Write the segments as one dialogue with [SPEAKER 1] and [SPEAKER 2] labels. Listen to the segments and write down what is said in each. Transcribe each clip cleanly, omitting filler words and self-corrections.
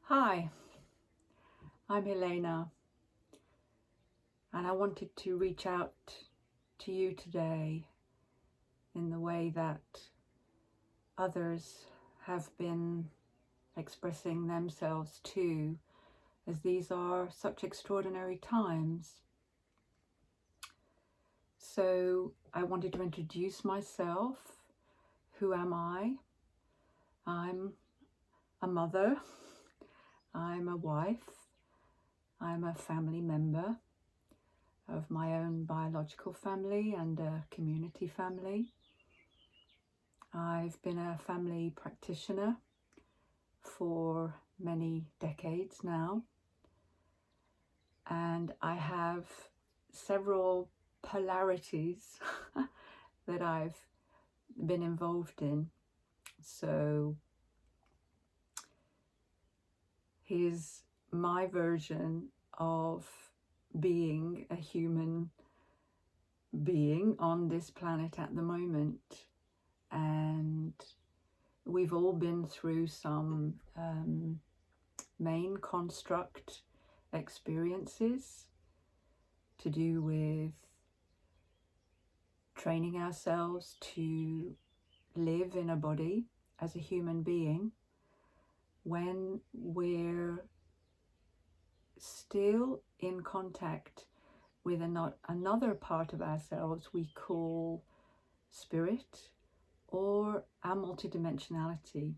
[SPEAKER 1] Hi, I'm Helena, and I wanted to reach out to you today in the way that others have been expressing themselves too, as these are such extraordinary times. So I wanted to introduce myself. Who am I? I'm a mother, I'm a wife, I'm a family member of my own biological family and a community family. I've been a family practitioner for many decades now, and I have several polarities that I've been involved in. So here's my version of being a human being on this planet at the moment. And we've all been through some main construct experiences to do with training ourselves to live in a body as a human being when we're still in contact with another part of ourselves we call spirit or our multidimensionality.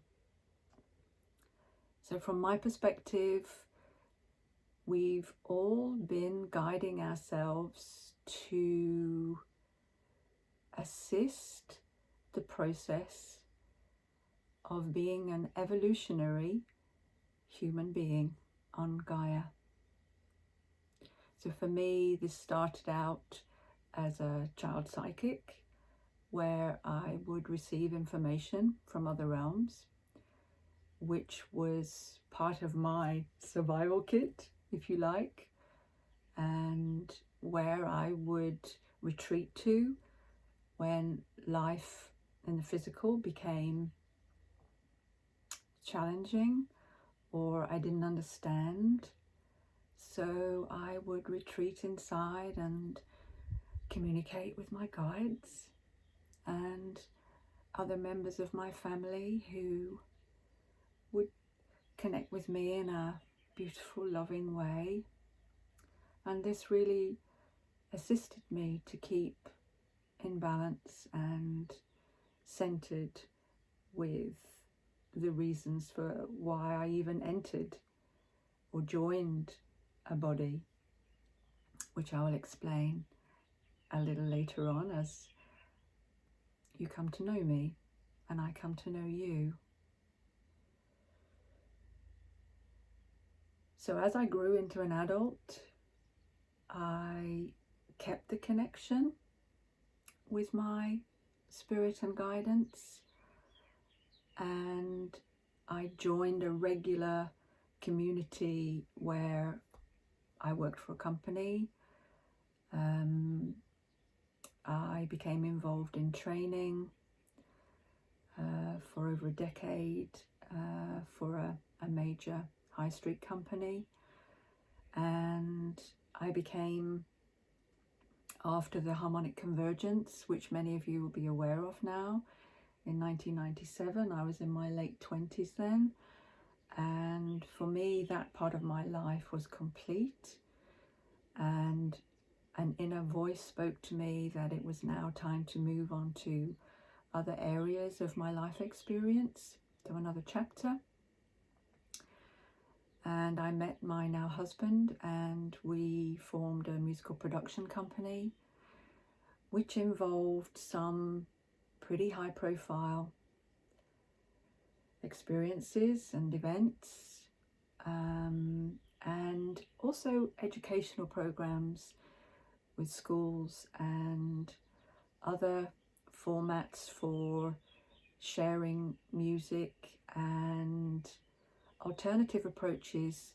[SPEAKER 1] So from my perspective, we've all been guiding ourselves to assist the process of being an evolutionary human being on Gaia. So for me, this started out as a child psychic, where I would receive information from other realms, which was part of my survival kit, if you like, and where I would retreat to when life in the physical became challenging or I didn't understand. So I would retreat inside and communicate with my guides and other members of my family who would connect with me in a beautiful, loving way. And this really assisted me to keep in balance and centered with the reasons for why I even entered or joined a body, which I will explain a little later on as you come to know me and I come to know you. So as I grew into an adult, I kept the connection with my spirit and guidance, and I joined a regular community where I worked for a company. I became involved in training for over a decade for a major high street company, and I became, after the harmonic convergence, which many of you will be aware of now, in 1997, I was in my late 20s then, and for me that part of my life was complete, and an inner voice spoke to me that it was now time to move on to other areas of my life experience, to another chapter. And I met my now husband, and we formed a musical production company, which involved some pretty high profile experiences and events, and also educational programs with schools and other formats for sharing music and alternative approaches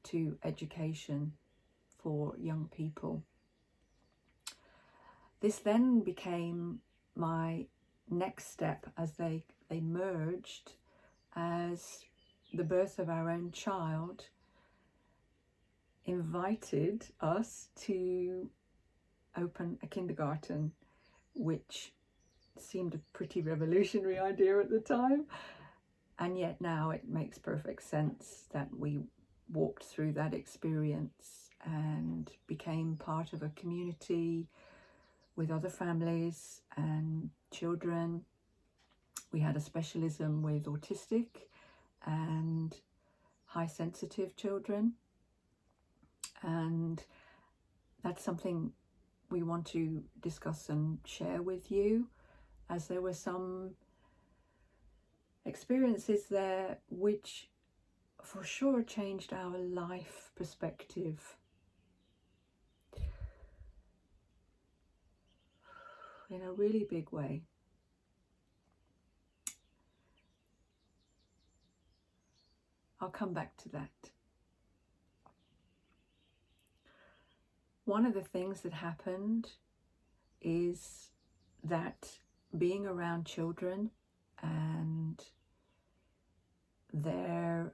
[SPEAKER 1] to education for young people. This then became my next step as they merged as the birth of our own child invited us to open a kindergarten, which seemed a pretty revolutionary idea at the time. And yet now it makes perfect sense that we walked through that experience and became part of a community with other families and children. We had a specialism with autistic and high sensitive children, and that's something we want to discuss and share with you, as there were some experiences there which for sure changed our life perspective in a really big way. I'll come back to that. One of the things that happened is that being around children and their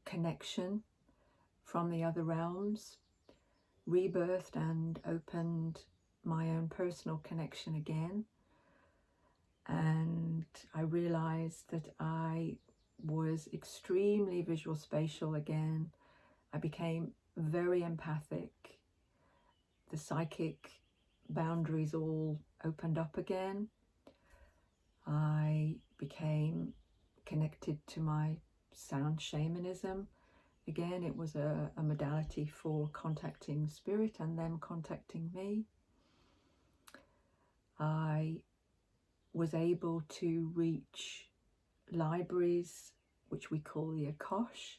[SPEAKER 1] connection from the other realms rebirthed and opened my own personal connection again. And I realized that I was extremely visual spatial again. I became very empathic. The psychic boundaries all opened up again. I became connected to my sound shamanism. Again, it was a modality for contacting spirit and them contacting me. I was able to reach libraries, which we call the Akash,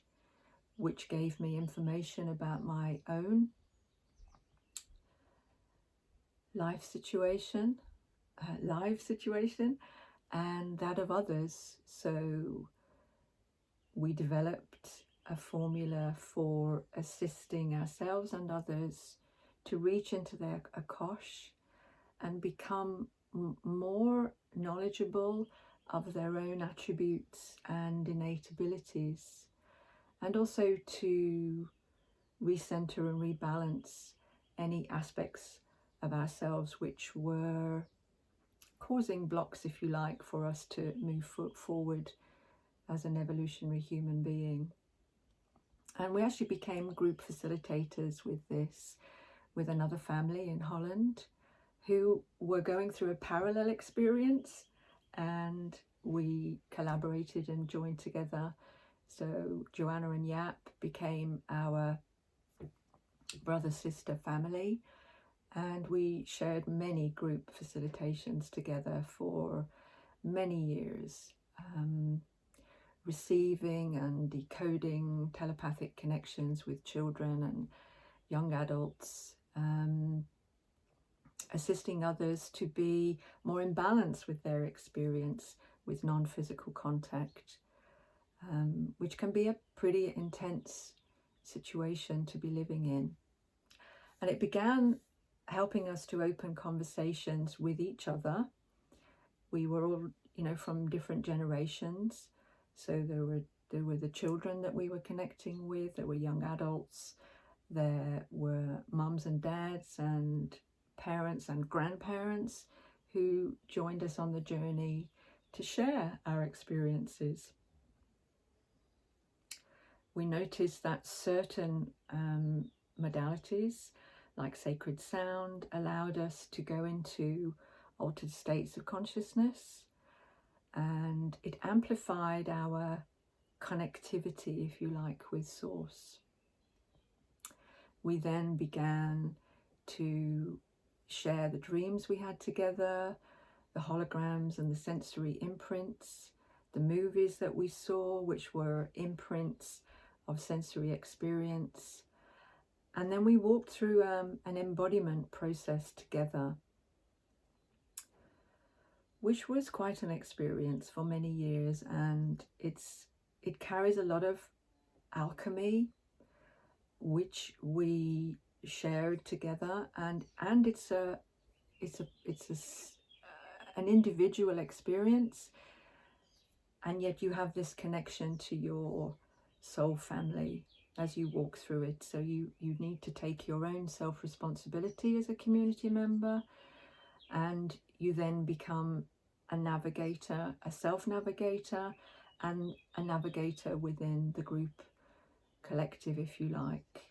[SPEAKER 1] which gave me information about my own live situation and that of others. So we developed a formula for assisting ourselves and others to reach into their Akash and become more knowledgeable of their own attributes and innate abilities, and also to recenter and rebalance any aspects of ourselves which were causing blocks, if you like, for us to move forward as an evolutionary human being. And we actually became group facilitators with this, with another family in Holland who were going through a parallel experience, and we collaborated and joined together. So Joanna and Yap became our brother-sister family, and we shared many group facilitations together for many years, receiving and decoding telepathic connections with children and young adults, assisting others to be more in balance with their experience with non-physical contact, which can be a pretty intense situation to be living in. And it began helping us to open conversations with each other. We were all, from different generations. So there were the children that we were connecting with, there were young adults, there were mums and dads and parents and grandparents who joined us on the journey to share our experiences. We noticed that certain modalities, like sacred sound, allowed us to go into altered states of consciousness, and it amplified our connectivity, if you like, with Source. We then began to share the dreams we had together, the holograms and the sensory imprints, the movies that we saw, which were imprints of sensory experience. And then we walked through an embodiment process together, which was quite an experience for many years, and it carries a lot of alchemy, which we shared together, and it's an individual experience, and yet you have this connection to your soul family as you walk through it. So you need to take your own self-responsibility as a community member, and you then become a navigator, a self-navigator, and a navigator within the group collective, if you like.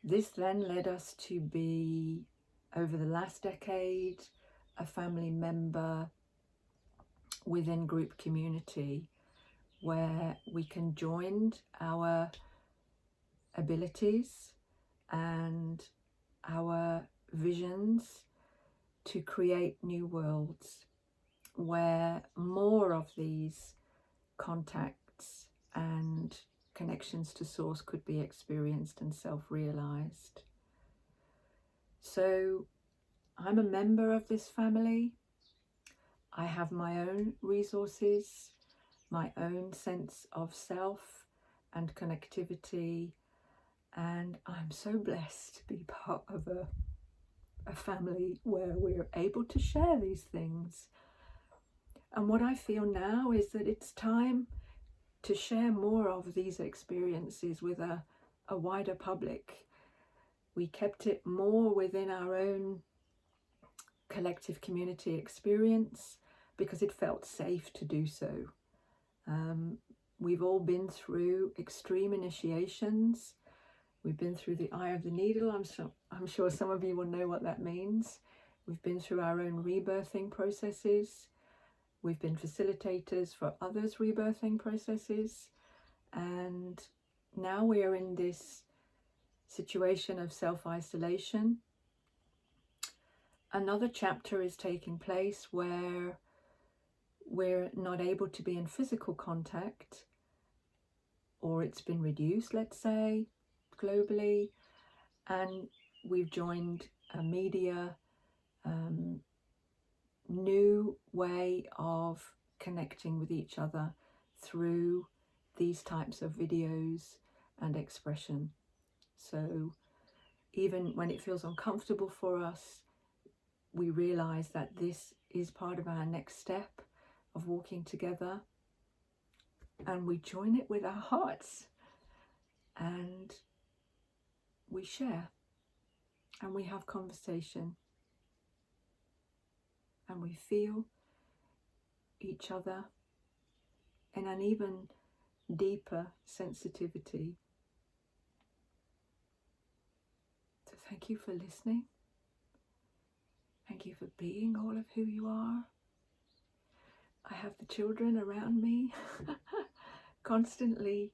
[SPEAKER 1] This then led us to be, over the last decade, a family member within group community, where we can join our abilities and our visions to create new worlds where more of these contacts and connections to source could be experienced and self-realized. So I'm a member of this family. I have my own resources, my own sense of self and connectivity, and I'm so blessed to be part of a family where we're able to share these things. And what I feel now is that it's time to share more of these experiences with a wider public. We kept it more within our own collective community experience because it felt safe to do so. We've all been through extreme initiations. We've been through the eye of the needle. I'm sure some of you will know what that means. We've been through our own rebirthing processes. We've been facilitators for others' rebirthing processes. And now we are in this situation of self-isolation. Another chapter is taking place where we're not able to be in physical contact, or it's been reduced, let's say, globally, and we've joined a media new way of connecting with each other through these types of videos and expression. So even when it feels uncomfortable for us, we realize that this is part of our next step of walking together, and we join it with our hearts, and we share, and we have conversation, and we feel each other in an even deeper sensitivity. So thank you for listening. Thank you for being all of who you are. I have the children around me constantly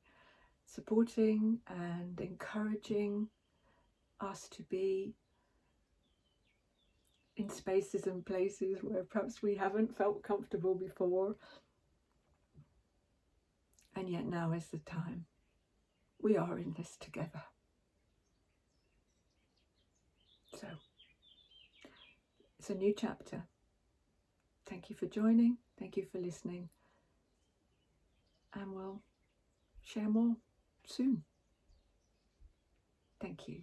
[SPEAKER 1] supporting and encouraging us to be in spaces and places where perhaps we haven't felt comfortable before. And yet now is the time. We are in this together. So it's a new chapter. Thank you for joining. Thank you for listening. And we'll share more soon. Thank you.